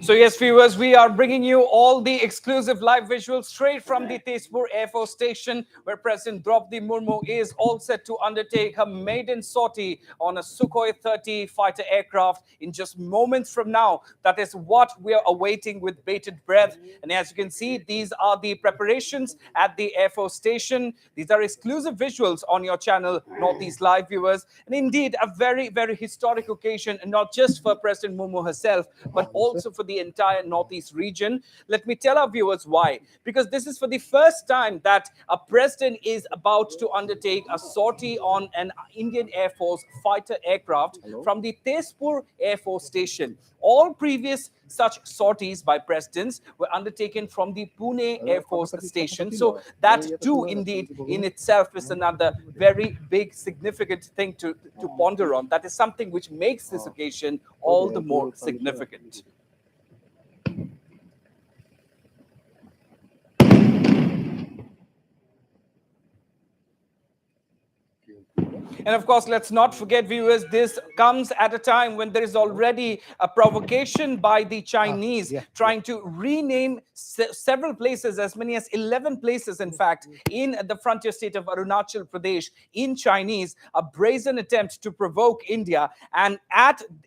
So yes, viewers, we are bringing you all the exclusive live visuals straight from the Tezpur Air Force Station, where President Draupadi Murmu is all set to undertake her maiden sortie on a Sukhoi 30 fighter aircraft in just moments from now. That is what we are awaiting with bated breath. And as you can see, these are the preparations at the Air Force Station. These are exclusive visuals on your channel, Northeast Live, viewers. And indeed, a very, very historic occasion, and not just for President Murmu herself, but also for the entire Northeast region. Let me tell our viewers why. Because this is for the first time that a president is about to undertake a sortie on an Indian Air Force fighter aircraft from the Tezpur Air Force Station. All previous such sorties by presidents were undertaken from the Pune Air Force Station. So that too, indeed, in itself is another very big, significant thing to ponder on. That is something which makes this occasion all the more significant. And of course, let's not forget, viewers, this comes at a time when there is already a provocation by the Chinese trying to rename several places, as many as 11 places, in fact, in the frontier state of Arunachal Pradesh in Chinese, a brazen attempt to provoke India. And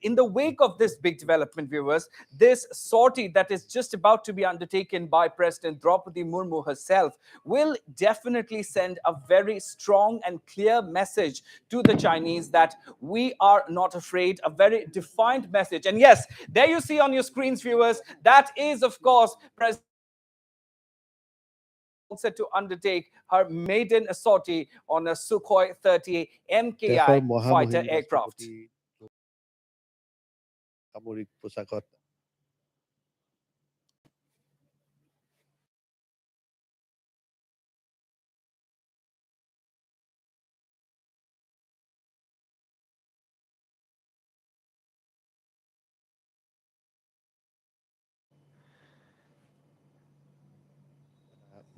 in the wake of this big development, viewers, this sortie that is just about to be undertaken by President Draupadi Murmu herself will definitely send a very strong and clear message to the Chinese that we are not afraid, a very defined message. And yes, there you see on your screens, viewers, that is, of course, President set to undertake her maiden sortie on a Sukhoi 30 MKI fighter aircraft.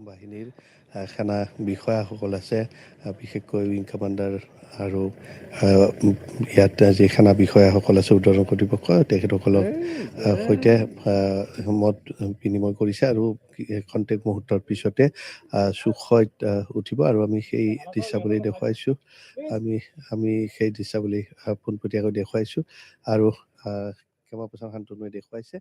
বাহিনীৰ সেনা বিষয়াসকল আছে, বিশেষকৈ wing commander আৰু ইয়াত যি সেনা বিষয়াসকল আছে উদ্বোধন কৰ্তৃপক্ষ, তেখেতসকলক সৈতে মত বিনিময় কৰিছে আৰু খন্তেক মুহূৰ্তৰ পিছতে সুখত উঠিব। আৰু আমি সেই দৃশ্যাৱলী দেখুৱাইছোঁ, আমি সেই দৃশ্যাৱলী পোনপটীয়াকৈ দেখুৱাইছোঁ আৰু ক্ষমা প্ৰচাৰ শান্তনুৱে দেখুৱাইছে।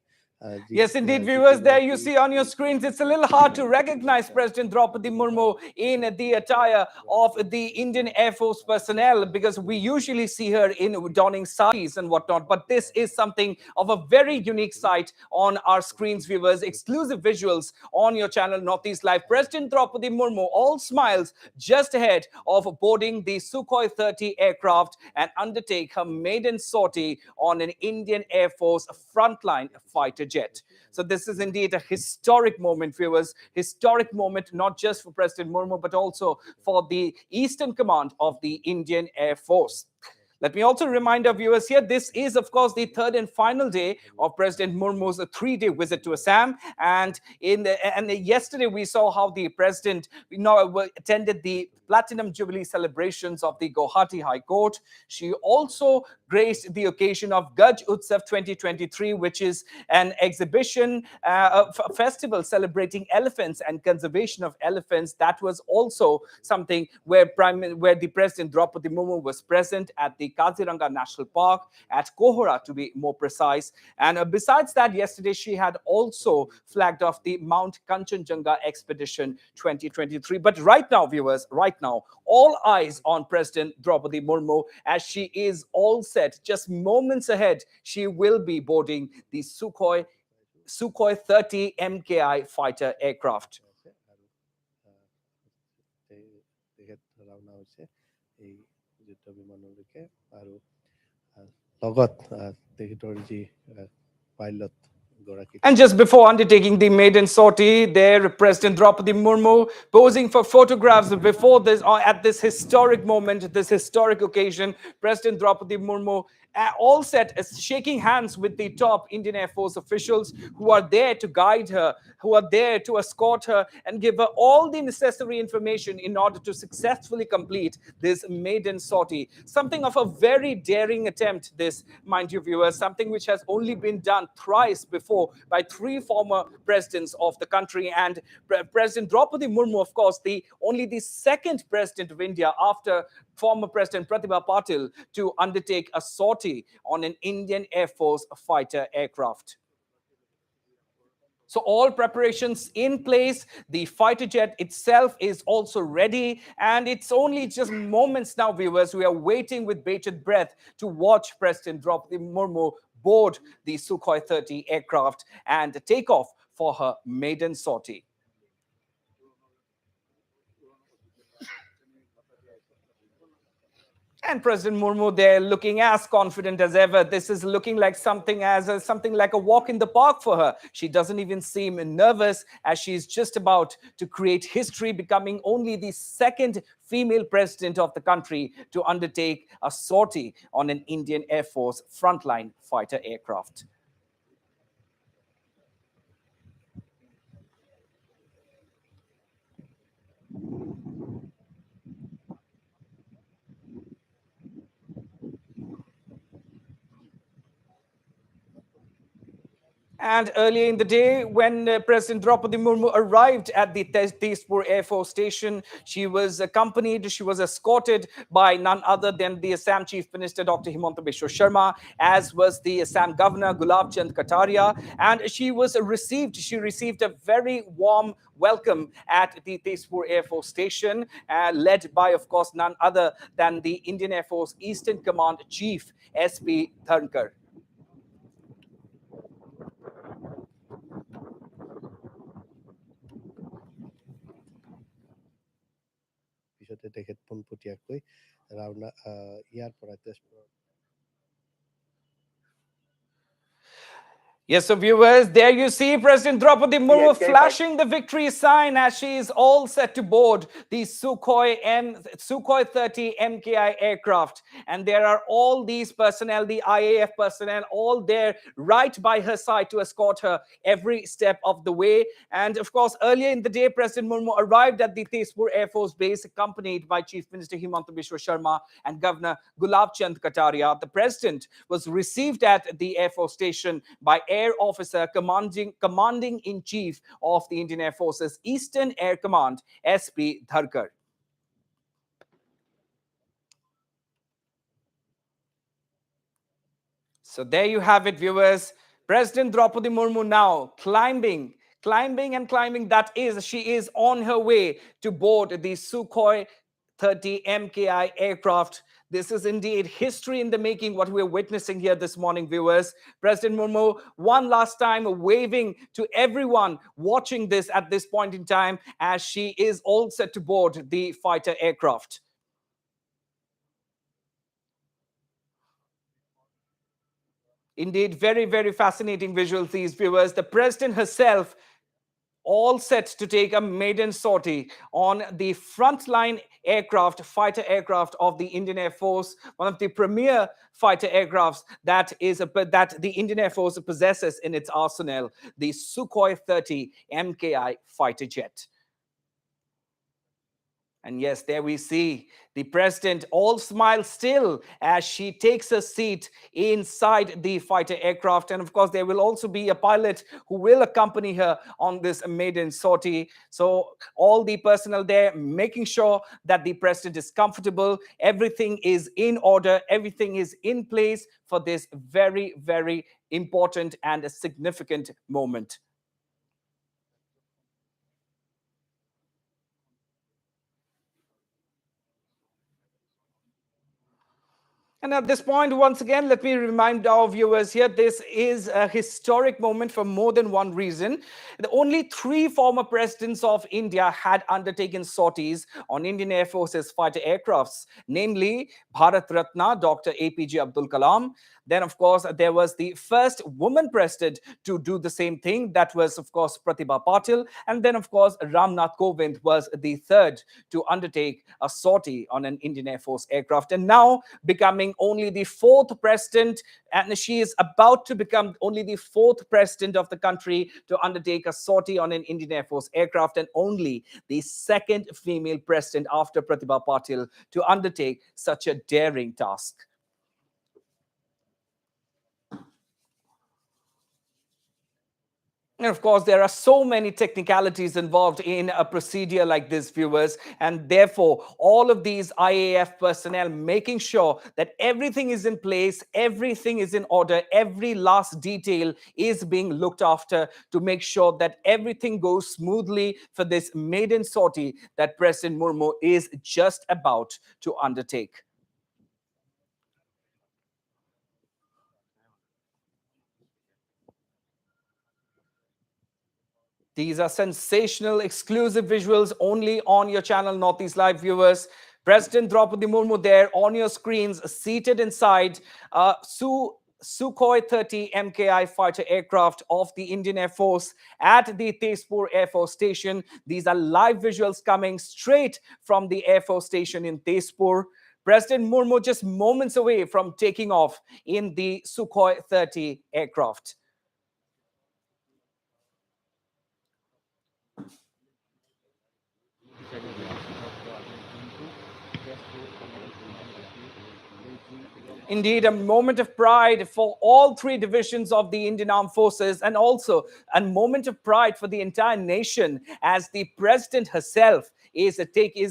Yes, indeed, viewers, there you see on your screens, it's a little hard to recognize President Draupadi Murmu in the attire of the Indian Air Force personnel, because we usually see her in donning saris and whatnot. But this is something of a very unique sight on our screens, viewers. Exclusive visuals on your channel, Northeast Live. President Draupadi Murmu, all smiles, just ahead of boarding the Sukhoi 30 aircraft and undertake her maiden sortie on an Indian Air Force frontline fighter jet. So this is indeed a historic moment, viewers. Historic moment, not just for President Murmu, but also for the Eastern Command of the Indian Air Force. Let me also remind our viewers here, this is, of course, the third and final day of President Murmu's three-day visit to Assam. And yesterday, we saw how the president attended the Platinum Jubilee celebrations of the Guwahati High Court. She also graced the occasion of Gaj Utsav 2023, which is an exhibition, a festival celebrating elephants and conservation of elephants. That was also something where the President Draupadi Murmu was present at the Kaziranga National Park, at Kohora to be more precise. And besides that, yesterday she had also flagged off the Mount Kanchenjunga Expedition 2023. But right now, viewers, right now, all eyes on President Draupadi Murmu as she is all set. Just moments ahead, she will be boarding the Sukhoi 30 MKI fighter aircraft. And just before undertaking the maiden sortie, there President Draupadi Murmu posing for photographs before this, at this historic moment, this historic occasion. President Draupadi Murmu all set shaking hands with the top Indian Air Force officials who are there to guide her, who are there to escort her and give her all the necessary information in order to successfully complete this maiden sortie. Something of a very daring attempt, this, mind you, viewers, something which has only been done thrice before by three former presidents of the country. And President Draupadi Murmu, of course, only the second president of India after former President Pratibha Patil to undertake a sortie on an Indian Air Force fighter aircraft. So all preparations in place. The fighter jet itself is also ready. And it's only just moments now, viewers. We are waiting with bated breath to watch President Draupadi Murmu board the Sukhoi 30 aircraft and take off for her maiden sortie. And President Murmu there looking as confident as ever. This is looking like something like a walk in the park for her. She doesn't even seem nervous as she's just about to create history, becoming only the second female president of the country to undertake a sortie on an Indian Air Force frontline fighter aircraft. And earlier in the day, when President Draupadi Murmu arrived at the Tezpur Air Force Station, she was escorted by none other than the Assam Chief Minister, Dr. Himanta Biswa Sharma, as was the Assam Governor, Gulab Chand Kataria. And she received a very warm welcome at the Tezpur Air Force Station, led by, of course, none other than the Indian Air Force Eastern Command Chief, SP Dharnkar. পিছতে তেখেত পোনপটীয়াকৈ ৰাওনা ইয়াৰ পৰা তেজপুৰৰ Yes, so viewers, there you see President Draupadi Murmu flashing the victory sign as she is all set to board the Sukhoi 30 MKI aircraft. And there are all these personnel, the IAF personnel, all there right by her side to escort her every step of the way. And of course, earlier in the day, President Murmu arrived at the Tezpur Air Force Base accompanied by Chief Minister Himanta Biswa Sharma and Governor Gulab Chand Kataria. The president was received at the Air Force Station by Air Officer Commanding in Chief of the Indian Air Force's Eastern Air Command, SP Dharnkar. So there you have it, viewers. President Draupadi Murmu now climbing. That is, she is on her way to board the Sukhoi 30 MKI aircraft. This is indeed history in the making, what we're witnessing here this morning, viewers. President Murmu, one last time, waving to everyone watching this at this point in time as she is all set to board the fighter aircraft. Indeed, very, very fascinating visuals, these viewers. The president herself all set to take a maiden sortie on the frontline aircraft, fighter aircraft of the Indian Air Force, one of the premier fighter aircrafts that the Indian Air Force possesses in its arsenal, the Sukhoi 30 MKI fighter jet. And yes, there we see the president all smile still as she takes a seat inside the fighter aircraft. And of course, there will also be a pilot who will accompany her on this maiden sortie. So all the personnel there making sure that the president is comfortable. Everything is in order. Everything is in place for this very, very important and a significant moment. And at this point, once again, let me remind our viewers here, this is a historic moment for more than one reason. Only three former presidents of India had undertaken sorties on Indian Air Force's fighter aircrafts, namely Bharat Ratna Dr. APJ Abdul Kalam, Then, of course, there was the first woman president to do the same thing. That was, of course, Pratibha Patil. And then, of course, Ramnath Kovind was the third to undertake a sortie on an Indian Air Force aircraft. And now becoming only the fourth president, and she is about to become only the fourth president of the country to undertake a sortie on an Indian Air Force aircraft, and only the second female president after Pratibha Patil to undertake such a daring task. And of course, there are so many technicalities involved in a procedure like this, viewers, and therefore all of these IAF personnel making sure that everything is in place, everything is in order, every last detail is being looked after to make sure that everything goes smoothly for this maiden sortie that President Murmu is just about to undertake. These are sensational, exclusive visuals only on your channel, Northeast Live, viewers. President Draupadi Murmu there on your screens, seated inside Sukhoi 30 MKI fighter aircraft of the Indian Air Force at the Tezpur Air Force Station. These are live visuals coming straight from the Air Force Station in Tezpur. President Murmu just moments away from taking off in the Sukhoi 30 aircraft. Indeed, a moment of pride for all three divisions of the Indian Armed Forces, and also a moment of pride for the entire nation as the president herself is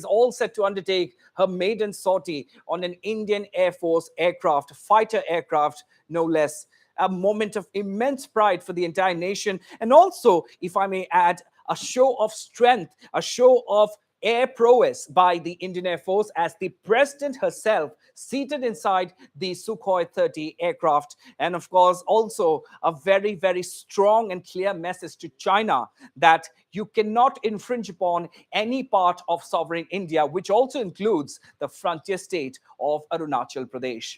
all set to undertake her maiden sortie on an Indian Air Force aircraft, fighter aircraft, no less. A moment of immense pride for the entire nation, and also, if I may add, a show of strength, a show of air prowess by the Indian Air Force as the president herself seated inside the Sukhoi 30 aircraft. And of course, also a very, very strong and clear message to China that you cannot infringe upon any part of sovereign India, which also includes the frontier state of Arunachal Pradesh.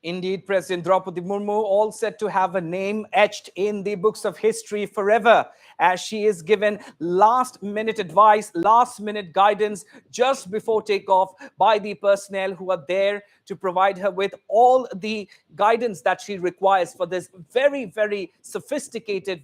Indeed, President Draupadi Murmu all set to have a name etched in the books of history forever, as she is given last-minute advice, last-minute guidance just before takeoff by the personnel who are there to provide her with all the guidance that she requires for this very, very sophisticated,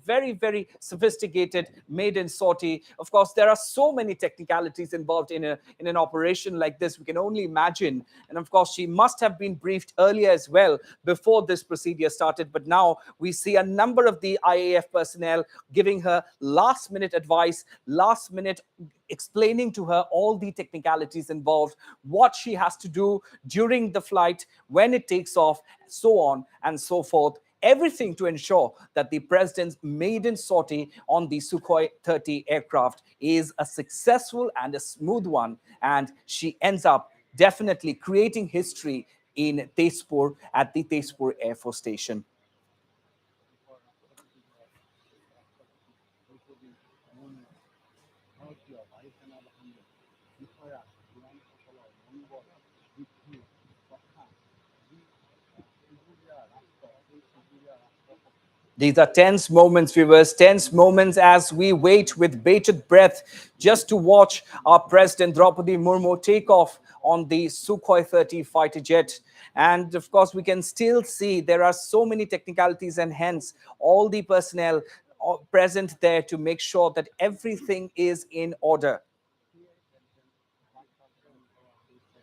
maiden sortie. Of course, there are so many technicalities involved in an operation like this. We can only imagine. And of course, she must have been briefed earlier as well before this procedure started. But now we see a number of the IAF personnel giving her last-minute advice, last-minute explaining to her all the technicalities involved, what she has to do during the flight, when it takes off, so on and so forth. Everything to ensure that the president's maiden sortie on the Sukhoi 30 aircraft is a successful and a smooth one, and she ends up definitely creating history in Tezpur at the Tezpur Air Force Station. These are tense moments, viewers, tense moments as we wait with bated breath just to watch our President Draupadi Murmu take off on the Sukhoi 30 fighter jet. And of course, we can still see there are so many technicalities, and hence all the personnel present there to make sure that everything is in order.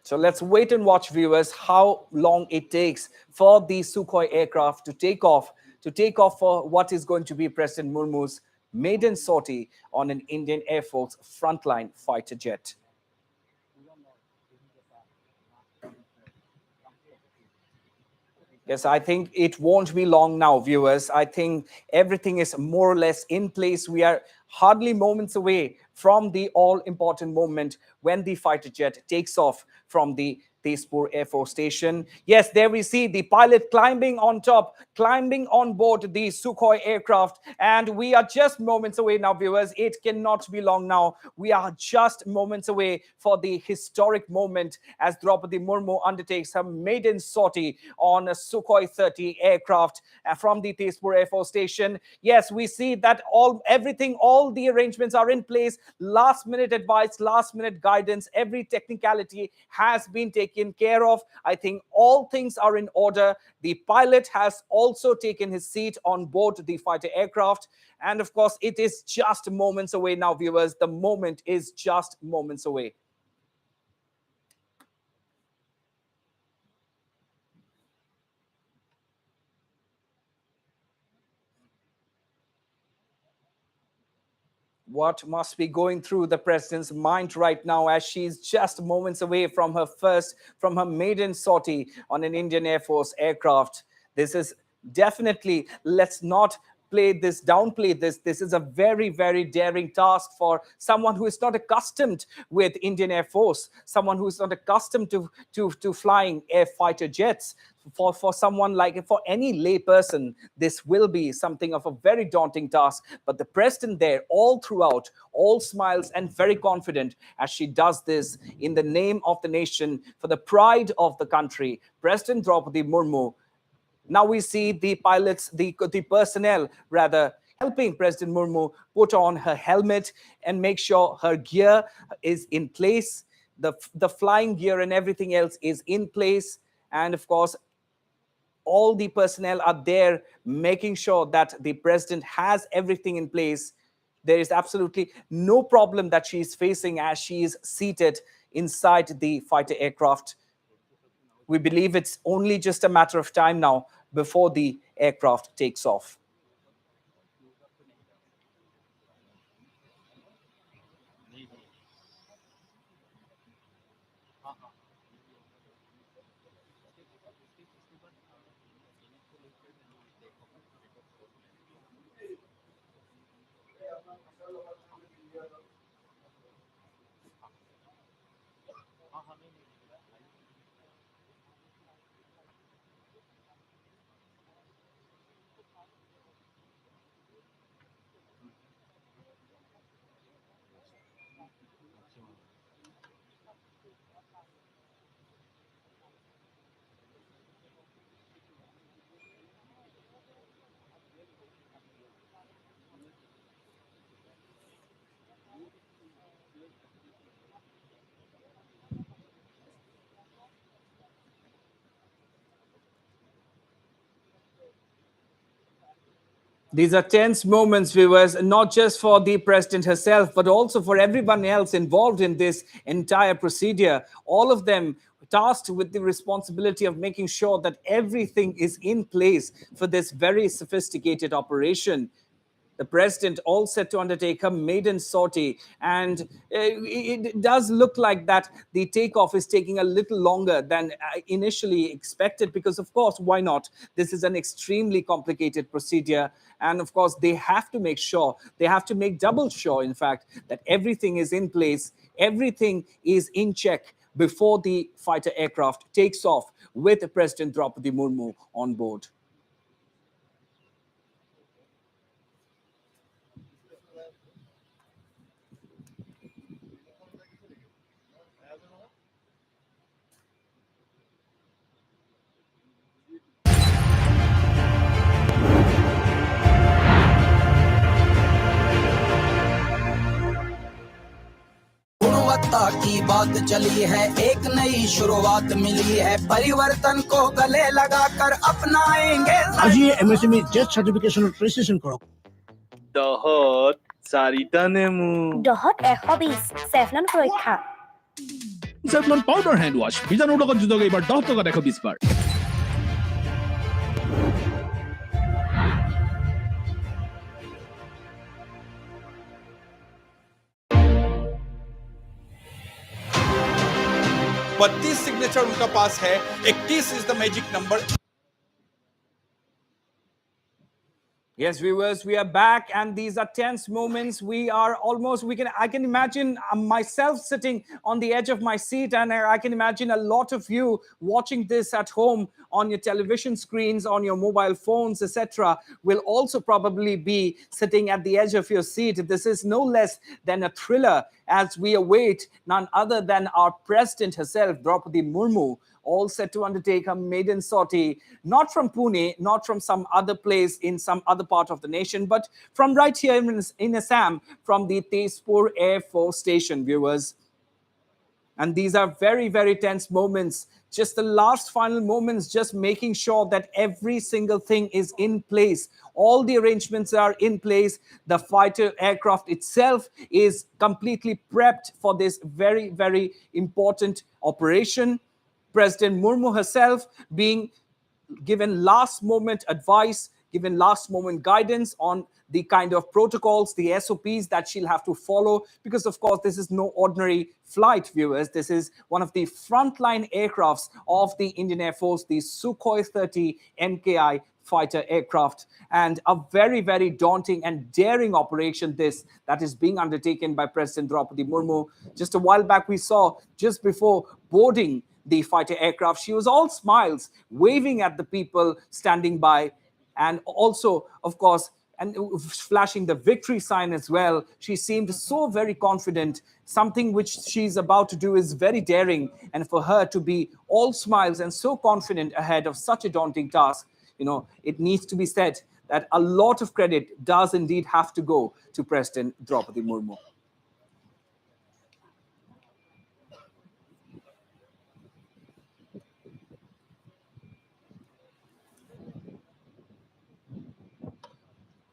So let's wait and watch, viewers, how long it takes for the Sukhoi aircraft to take off for what is going to be President Murmu's maiden sortie on an Indian Air Force frontline fighter jet. Yes, I think it won't be long now, viewers. I think everything is more or less in place. We are hardly moments away from the all-important moment when the fighter jet takes off from the Tezpur Air Force Station. Yes, there we see the pilot climbing on top, climbing on board the Sukhoi aircraft. And we are just moments away now, viewers. It cannot be long now. We are just moments away for the historic moment as Draupadi Murmu undertakes her maiden sortie on a Sukhoi 30 aircraft from the Tezpur Air Force Station. Yes, we see that all the arrangements are in place. Last minute advice, last minute guidance, every technicality has been taken care of. I think all things are in order. The pilot has also taken his seat on board the fighter aircraft. And of course, it is just moments away now, viewers. The moment is just moments away. What must be going through the president's mind right now as she's just moments away from her maiden sortie on an Indian Air Force aircraft. This is definitely, let's not downplay this. This is a very, very daring task for someone who is not accustomed with Indian Air Force, someone who is not accustomed to flying air fighter jets. For any lay person, this will be something of a very daunting task. But the president there, all throughout, all smiles and very confident as she does this in the name of the nation, for the pride of the country. President Draupadi Murmu. Now we see the pilots, the personnel rather, helping President Murmu put on her helmet and make sure her gear is in place. The flying gear and everything else is in place. And of course, all the personnel are there making sure that the president has everything in place. There is absolutely no problem that she is facing as she is seated inside the fighter aircraft. We believe it's only just a matter of time now before the aircraft takes off. These are tense moments, viewers, not just for the president herself, but also for everyone else involved in this entire procedure. All of them tasked with the responsibility of making sure that everything is in place for this very sophisticated operation. The president all set to undertake a maiden sortie, and it does look like that the takeoff is taking a little longer than initially expected, because of course, why not? This is an extremely complicated procedure, and of course they have to make sure, they have to make double sure, in fact, that everything is in place, everything is in check before the fighter aircraft takes off with President Draupadi Murmu on board. गुणवत्ता की बात चली है, एक नई शुरुआत मिली है, परिवर्तन को गले लगाकर अपनाएंगे। आज ये एमएसएमई जेट सर्टिफिकेशन रेजिस्ट्रेशन करो। দহত চাৰিটা নেমু দহত 120 চেফলন সুৰক্ষা চেফলন পাউডাৰ হেণ্ড ৱাছ বীজাণুৰ লগত যুঁজক এইবাৰ 10 টকাত 120 বাৰ। बत्तीस सिग्नेचर उनका पास है, 21 is the magic number. Yes, viewers, we are back, and these are tense moments. I can imagine myself sitting on the edge of my seat, and I can imagine a lot of you watching this at home on your television screens, on your mobile phones, etc., will also probably be sitting at the edge of your seat. This is no less than a thriller as we await none other than our president herself, Draupadi Murmu, all set to undertake a maiden sortie, not from Pune, not from some other place in some other part of the nation, but from right here in Assam, from the Tezpur Air Force Station, viewers. And these are very, very tense moments. Just the last final moments, just making sure that every single thing is in place. All the arrangements are in place. The fighter aircraft itself is completely prepped for this very, very important operation. President Murmu herself being given last moment advice, given last moment guidance on the kind of protocols, the SOPs that she'll have to follow, because of course this is no ordinary flight, viewers. This is one of the frontline aircrafts of the Indian Air Force, the Sukhoi 30 MKI fighter aircraft, and a very, very daunting and daring operation this that is being undertaken by President Draupadi Murmu. Just a while back we saw, just before boarding the fighter aircraft, she was all smiles, waving at the people standing by, and also, of course, and flashing the victory sign as well. She seemed so very confident. Something which she's about to do is very daring, and for her to be all smiles and so confident ahead of such a daunting task, it needs to be said that a lot of credit does indeed have to go to President Draupadi Murmu.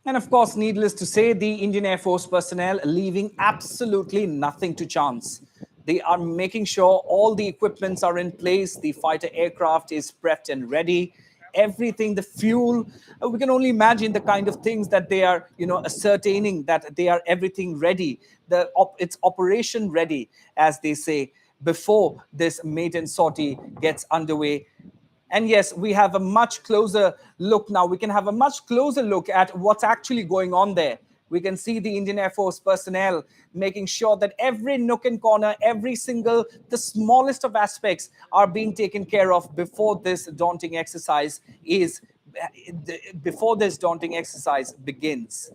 And of course, needless to say, the Indian Air Force personnel leaving absolutely nothing to chance. They are making sure all the equipments are in place. The fighter aircraft is prepped and ready. Everything, the fuel, we can only imagine the kind of things that they are, ascertaining that they are everything ready. It's operation ready, as they say, before this maiden sortie gets underway. And yes, we have a much closer look now. We can have a much closer look at what's actually going on there. We can see the Indian Air Force personnel making sure that every nook and corner, the smallest of aspects are being taken care of before this daunting exercise begins.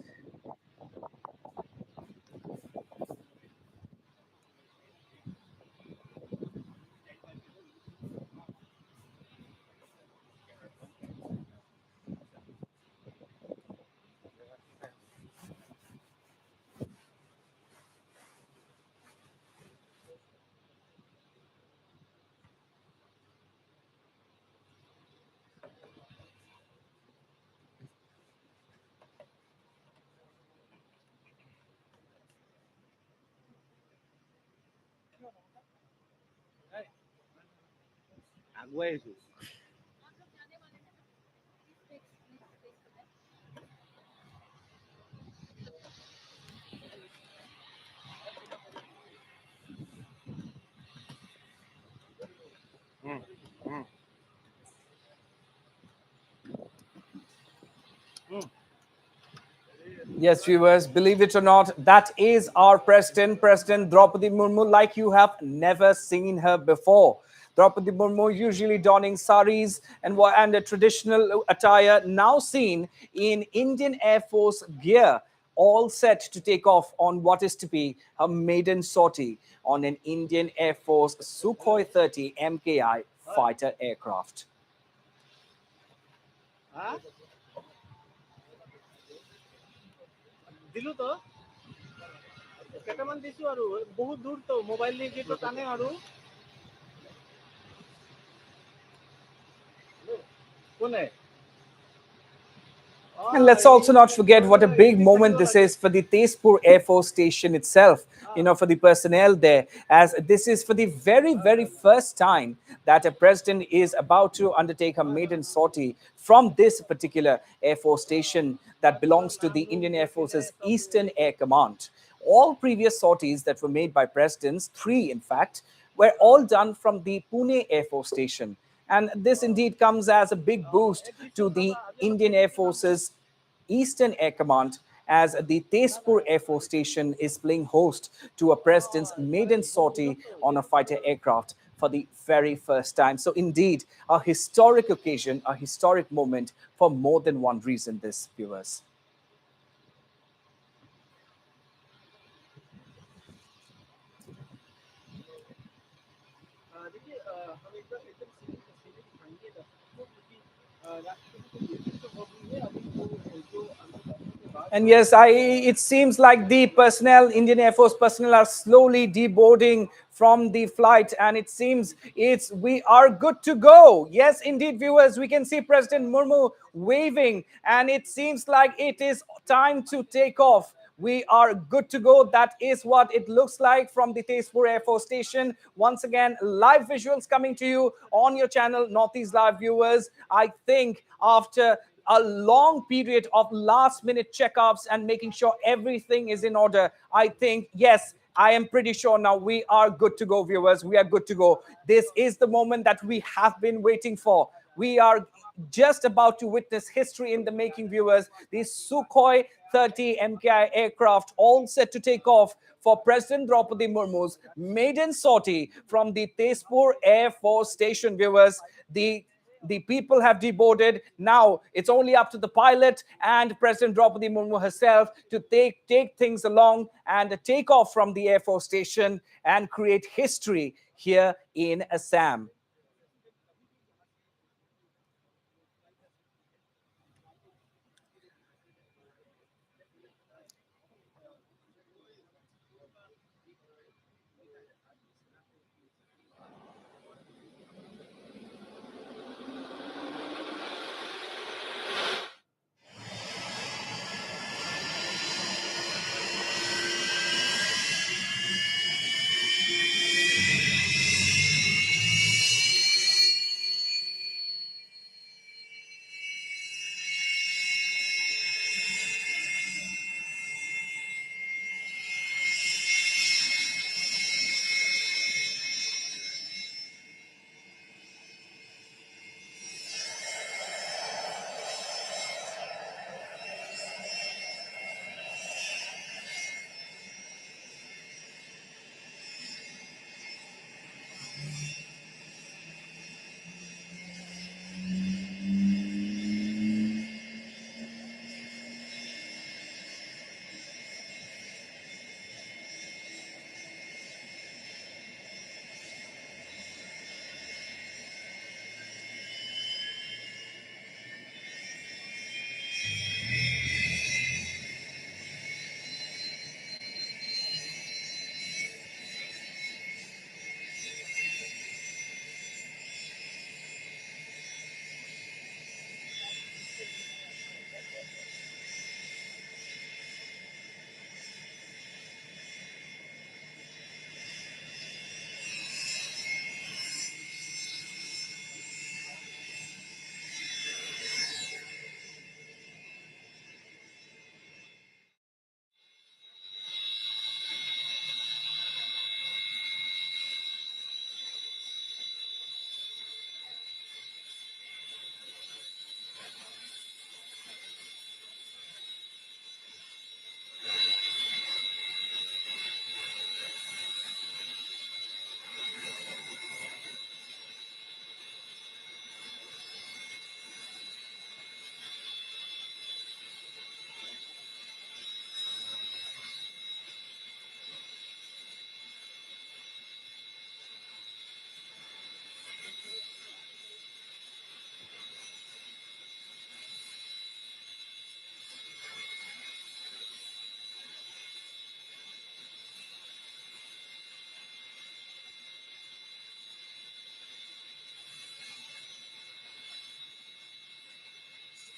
Yes, viewers, believe it or not, that is our President Draupadi Murmu, like you have never seen her before. Draupadi Murmu usually donning saris and a traditional attire, now seen in Indian Air Force gear, all set to take off on what is to be a maiden sortie on an Indian Air Force Sukhoi 30 MKI fighter aircraft. দিলু তো কেটামান দিছো আৰু বহুত দূৰ তো mobile নিয়ে তো টানে আৰু কোনে And let's also not forget what a big moment this is for the Tezpur Air Force Station itself, for the personnel there, as this is for the very, very first time that a president is about to undertake a maiden sortie from this particular Air Force Station that belongs to the Indian Air Force's Eastern Air Command. All previous sorties that were made by presidents, 3 in fact, were all done from the Pune Air Force Station. And this indeed comes as a big boost to the Indian Air Force's Eastern Air Command, as the Tezpur Air Force Station is playing host to a president's maiden sortie on a fighter aircraft for the very first time. So indeed, a historic occasion, a historic moment for more than one reason, this, viewers. देखिए हम एकदम एकदम सीधे दिखाएंगे दर्शकों को क्योंकि राष्ट्रपति को देखिए तो हो गई है अभी जो अंतर्राष्ट्रीय के बाद And yes, it seems like the personnel, Indian Air Force personnel, are slowly deboarding from the flight, and it seems we are good to go. Yes, indeed, viewers, we can see President Murmu waving, and it seems like it is time to take off. We are good to go. That is what it looks like from the Tezpur Air Force Station. Once again, live visuals coming to you on your channel, Northeast Live, viewers. I think after a long period of last minute checkups and making sure everything is in order, I think, yes, I am pretty sure now we are good to go, viewers. We are good to go. This is the moment that we have been waiting for. We are just about to witness history in the making, viewers. The Sukhoi 30 MKI aircraft all set to take off for President Draupadi Murmu's maiden sortie from the Tezpur Air Force Station, viewers. The people have deboarded. Now it's only up to the pilot and President Draupadi Murmu herself to take things along and take off from the Air Force Station and create history here in Assam.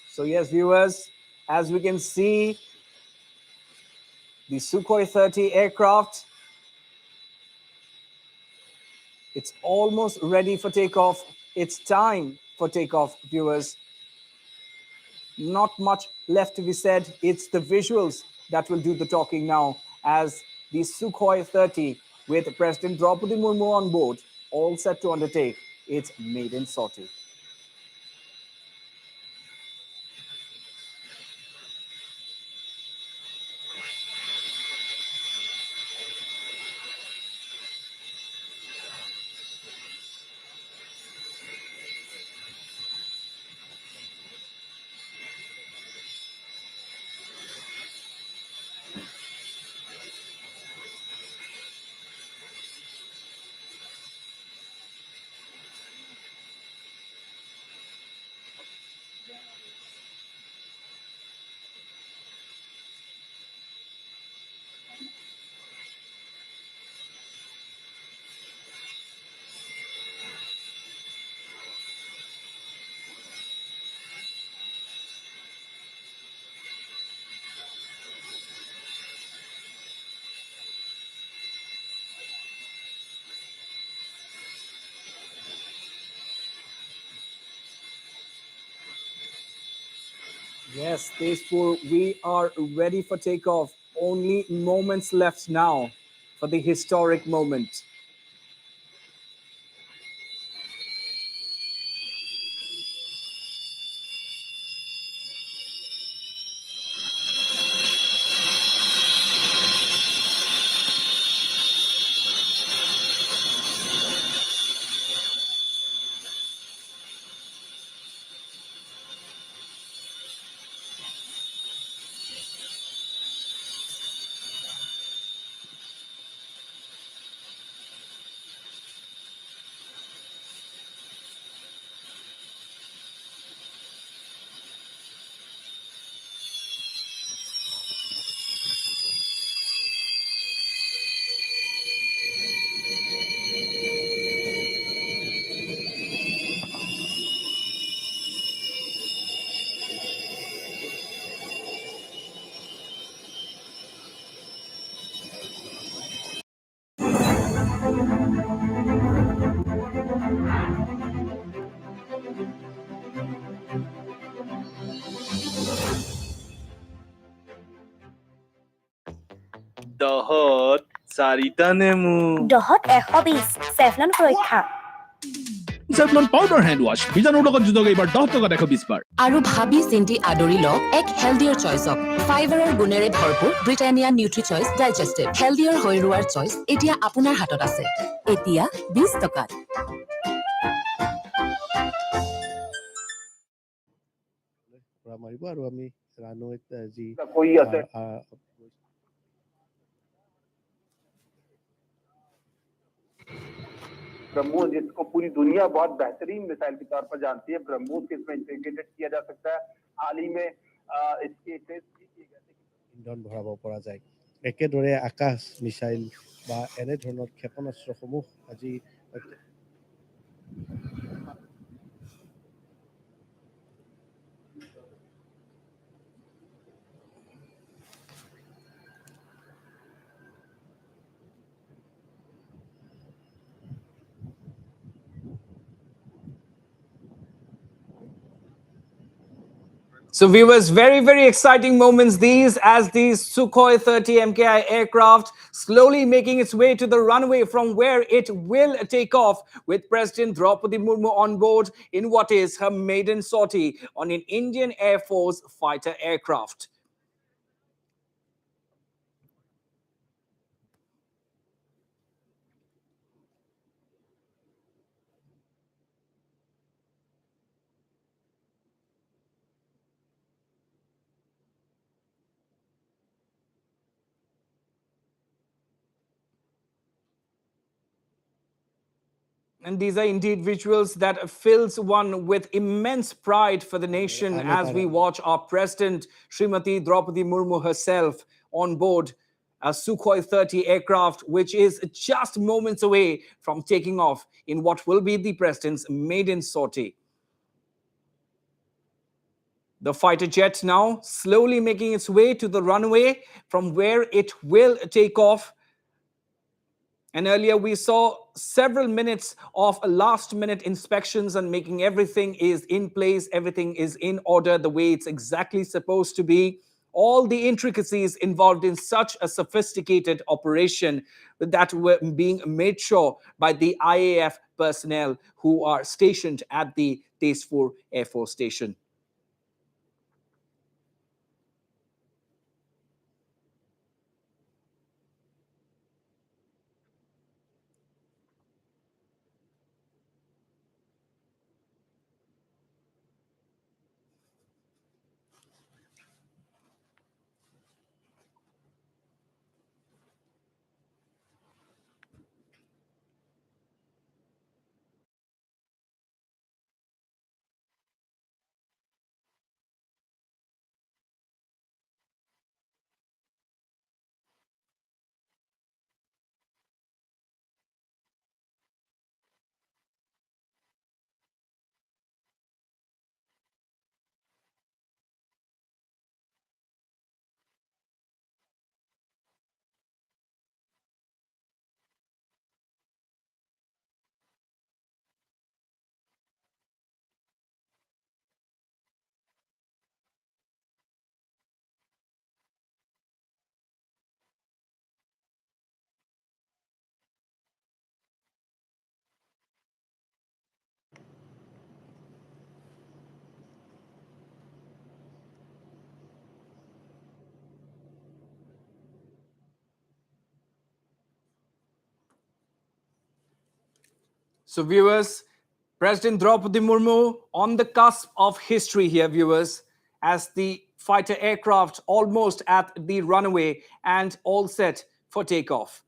So yes, viewers, as we can see, the Sukhoi 30 aircraft, it's almost ready for takeoff. It's time for takeoff, viewers. Not much left to be said. It's the visuals that will do the talking now, as the Sukhoi 30 with President Draupadi Murmu on board, all set to undertake its maiden sortie. Yes, Tezpur, we are ready for takeoff. Only moments left now for the historic moment. দহত চাৰিটা নেমু দহত 120 চেফলন সুৰক্ষা Savlon powder hand wash বীজাণুৰ লগত যুঁজক এইবাৰ 10 টকাত 120 বাৰ আৰু ভাবি চিন্তি আদৰি লওক এক হেলদিয়াৰ চইচক ফাইবাৰৰ গুণেৰে ভৰপূৰ ব্ৰিটানিয়া নিউট্ৰি চইচ ডাইজেষ্টেড হেলদিয়াৰ হৈ ৰোৱাৰ চইচ এতিয়া আপোনাৰ হাতত আছে এতিয়া 20 টকাত পৰা মাৰিব আৰু আমি ৰানৱেত যি ब्रह्मोस जिसको पूरी दुनिया बहुत बेहतरीन मिसाइल के तौर पर जानती है ब्रह्मोस को इसमें इंटीग्रेटेड किया जा सकता है हाल ही में इसके टेस्ट भी किए गए थे ইন্ধন ভৰাব পৰা যায় একেদৰে আকাশ মিছাইল বা এনেধৰণৰ ক্ষেপণাস্ত্ৰসমূহ আজি So, viewers, very, very exciting moments these as these Sukhoi 30 MKI aircraft slowly making its way to the runway from where it will take off with President Draupadi Murmu on board in what is her maiden sortie on an Indian Air Force fighter aircraft. And these are indeed visuals that fills one with immense pride for the nation as we watch our president, Srimati Draupadi Murmu herself, on board a Sukhoi 30 aircraft, which is just moments away from taking off in what will be the president's maiden sortie. The fighter jet now slowly making its way to the runway from where it will take off. And earlier we saw several minutes of last minute inspections and making everything is in place, everything is in order the way it's exactly supposed to be. All the intricacies involved in such a sophisticated operation that were being made sure by the IAF personnel who are stationed at the Tezpur Air Force Station. So, viewers, President Draupadi Murmu on the cusp of history here, viewers, as the fighter aircraft almost at the runway and all set for takeoff.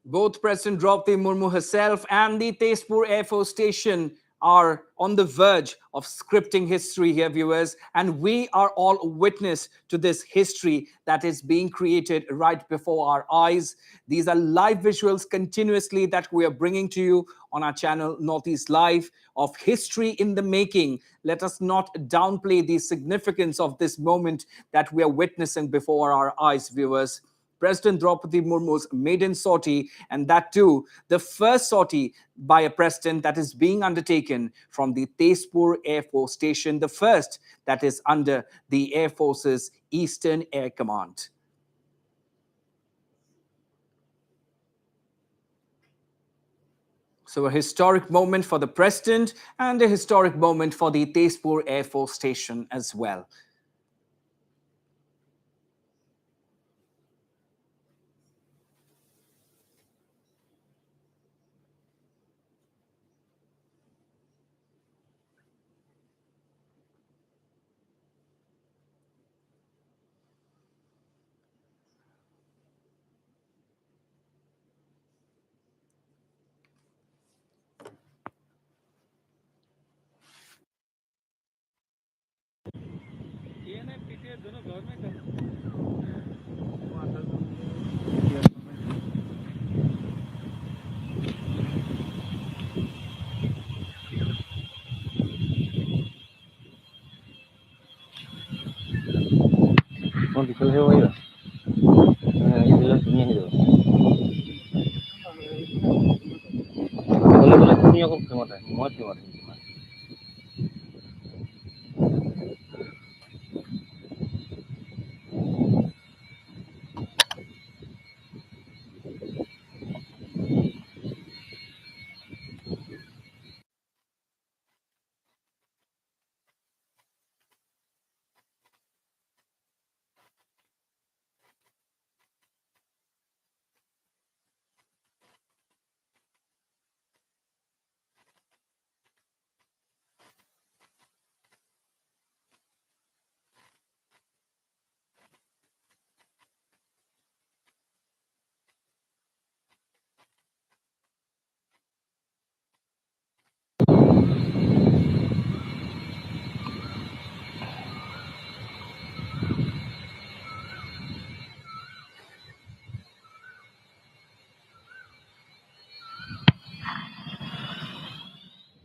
Both President Draupadi Murmu herself and the Tezpur Air Force Station are on the verge of scripting history here, viewers, and we are all witness to this history that is being created right before our eyes. These are live visuals continuously that we are bringing to you on our channel Northeast Live of history in the making. Let us not downplay the significance of this moment that we are witnessing before our eyes, viewers. President Draupadi Murmu's maiden sortie, and that too, the first sortie by a president that is being undertaken from the Tezpur Air Force Station, the first that is under the Air Force's Eastern Air Command. So a historic moment for the president and a historic moment for the Tezpur Air Force Station as well.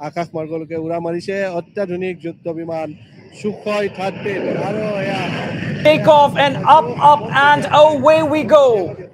আকাশ মাৰ্গলৈকে উৰা মাৰিছে অত্যাধুনিক যুদ্ধ বিমান সুখয় 30 আৰু এয়া Take off and up and away we go.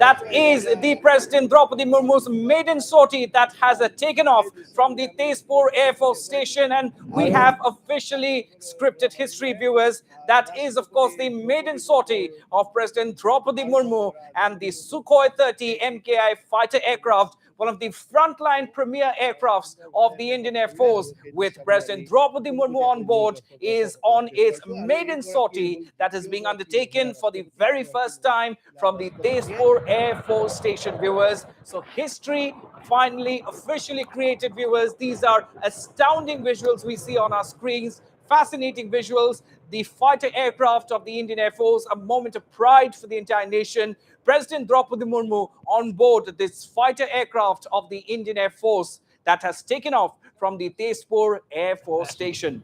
That is the President Draupadi Murmu's maiden sortie that has taken off from the Tezpur Air Force Station, and we have officially scripted history, viewers. That is, of course, the maiden sortie of President Draupadi Murmu and the Sukhoi 30 MKI fighter aircraft, one of the frontline premier aircrafts of the Indian Air Force, with President Draupadi Murmu on board, is on its maiden sortie that is being undertaken for the very first time from the Tezpur Air Force Station, viewers. So history finally officially created, viewers. These are astounding visuals we see on our screens. Fascinating visuals. The fighter aircraft of the Indian Air Force, a moment of pride for the entire nation. President Draupadi Murmu on board this fighter aircraft of the Indian Air Force that has taken off from the Tezpur Air Force Station.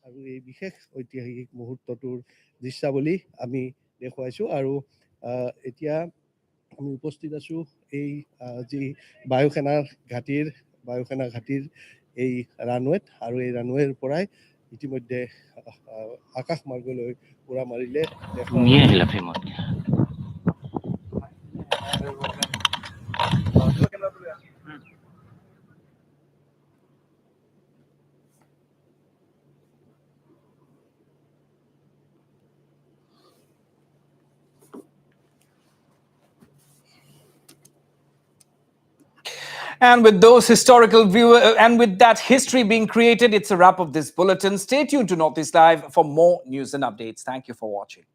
আৰু এই বিশেষ ঐতিহাসিক মুহূৰ্তটোৰ দৃশ্যাৱলী আমি দেখুৱাইছোঁ আৰু এতিয়া আমি উপস্থিত আছোঁ এই যি বায়ুসেনা ঘাটিৰ এই ৰানৱেত আৰু এই ৰানৱেৰ পৰাই ইতিমধ্যে আকাশ মাৰ্গলৈ উৰা মাৰিলে And with those historical and with that history being created, it's a wrap of this bulletin. Stay tuned to Northeast Live for more news and updates. Thank you for watching.